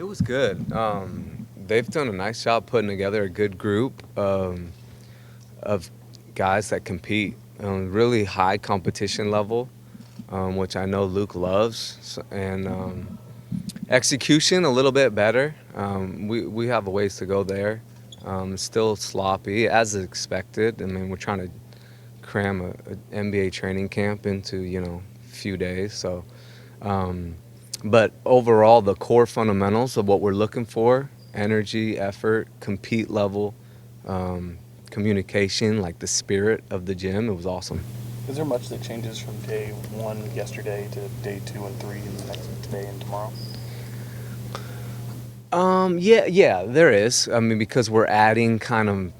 It was good. They've done a nice job putting together a good group of guys that compete. Really high competition level, which I know Luke loves, and execution a little bit better. We have a ways to go there. Still sloppy as expected. I mean, we're trying to cram a NBA training camp into a few days. So, but overall, the core fundamentals of what we're looking for: energy, effort, compete level, communication, like the spirit of the gym. It was awesome. Is there much that changes from day one yesterday to day 2 and 3 and the next today and tomorrow? Yeah, there is. I mean, because we're adding kind of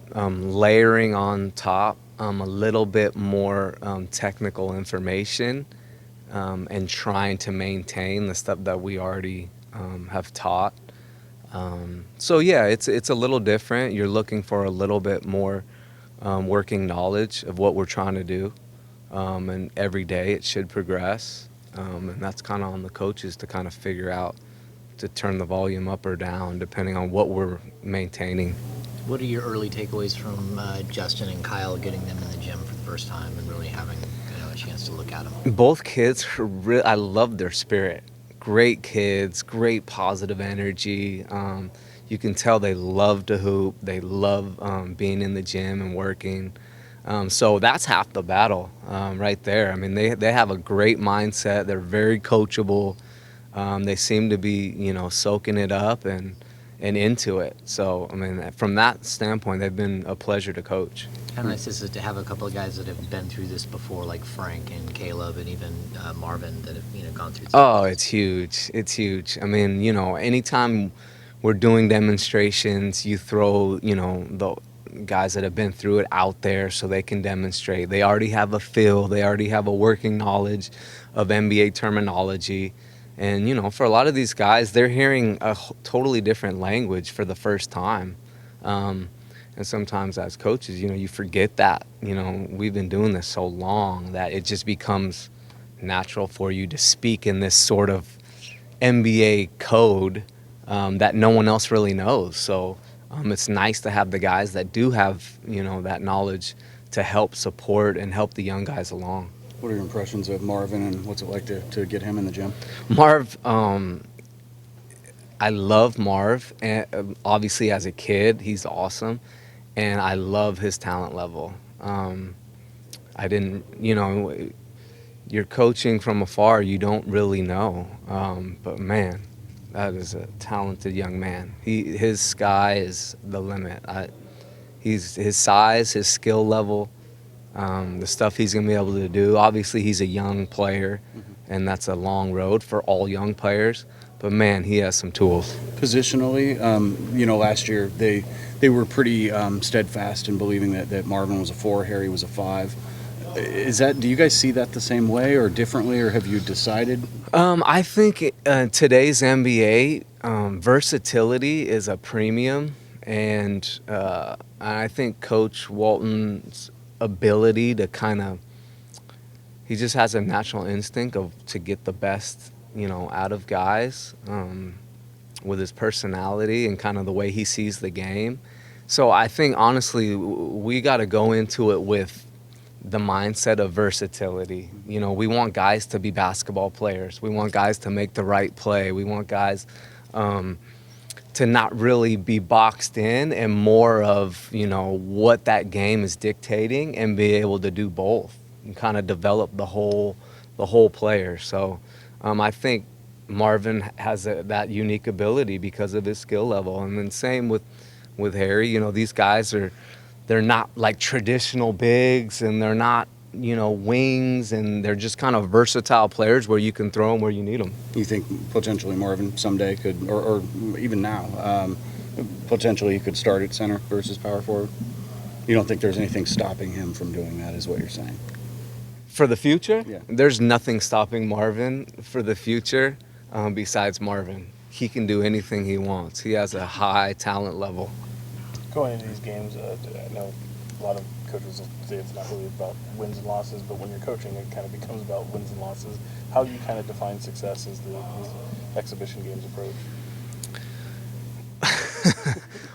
layering on top a little bit more technical information and trying to maintain the stuff that we already have taught. So yeah, it's a little different. You're looking for a little bit more working knowledge of what we're trying to do, and every day it should progress. And that's kind of on the coaches to kind of figure out to turn the volume up or down depending on what we're maintaining. What are your early takeaways from Justin and Kyle getting them in the gym for the first time and really having a chance to look at them? Both kids, I love their spirit. Great kids, great positive energy. You can tell they love to hoop. They love being in the gym and working. So that's half the battle right there. I mean, they have a great mindset. They're very coachable. They seem to be, soaking it up and into it. So, I mean, from that standpoint, they've been a pleasure to coach. How nice is it to have a couple of guys that have been through this before, like Frank and Caleb and even Marvin, that have gone through this? Oh, it's huge. It's huge. I mean, anytime we're doing demonstrations, you throw, the guys that have been through it out there so they can demonstrate. They already have a feel. They already have a working knowledge of NBA terminology. And, for a lot of these guys, they're hearing a totally different language for the first time. And sometimes as coaches, you forget that. We've been doing this so long that it just becomes natural for you to speak in this sort of NBA code that no one else really knows. So it's nice to have the guys that do have, that knowledge to help support and help the young guys along. What are your impressions of Marvin, and what's it like to get him in the gym? Marv, I love Marv. And obviously, as a kid, he's awesome. And I love his talent level. I didn't, you're coaching from afar, you don't really know. But man, that is a talented young man. His sky is the limit. His size, his skill level, the stuff he's going to be able to do. Obviously, he's a young player, and that's a long road for all young players. But man, he has some tools. Positionally, last year they were pretty steadfast in believing that Marvin was a 4, Harry was a 5. Do you guys see that the same way or differently, or have you decided? I think today's NBA, versatility is a premium, and I think Coach Walton's ability to he just has a natural instinct to get the best, out of guys with his personality and kind of the way he sees the game. So I think, honestly, we got to go into it with the mindset of versatility. We want guys to be basketball players. We want guys to make the right play. We want guys to not really be boxed in and more of, what that game is dictating and be able to do both and kind of develop the whole player. So I think Marvin has that unique ability because of his skill level. And then same with Harry. These guys they're not like traditional bigs, and they're not, wings, and they're just kind of versatile players where you can throw them where you need them. You think potentially Marvin someday could, or even now, potentially he could start at center versus power forward? You don't think there's anything stopping him from doing that, is what you're saying? For the future? Yeah. There's nothing stopping Marvin for the future besides Marvin. He can do anything he wants. He has a high talent level. Going into these games, I know a lot of coaches will say it's not really about wins and losses, but when you're coaching, it kind of becomes about wins and losses. How do you kind of define success as these exhibition games approach?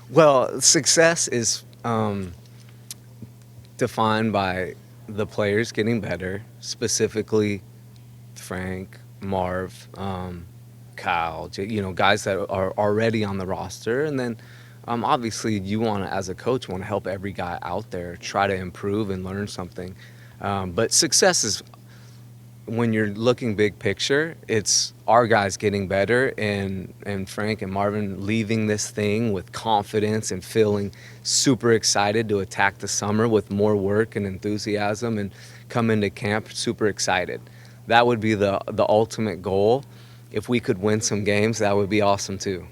Well, success is defined by the players getting better, specifically Frank, Marv, Kyle, guys that are already on the roster. And then obviously you want to, as a coach, want to help every guy out there try to improve and learn something. But success is, when you're looking big picture, it's our guys getting better and Frank and Marvin leaving this thing with confidence and feeling super excited to attack the summer with more work and enthusiasm and come into camp super excited. That would be the ultimate goal. If we could win some games, that would be awesome too.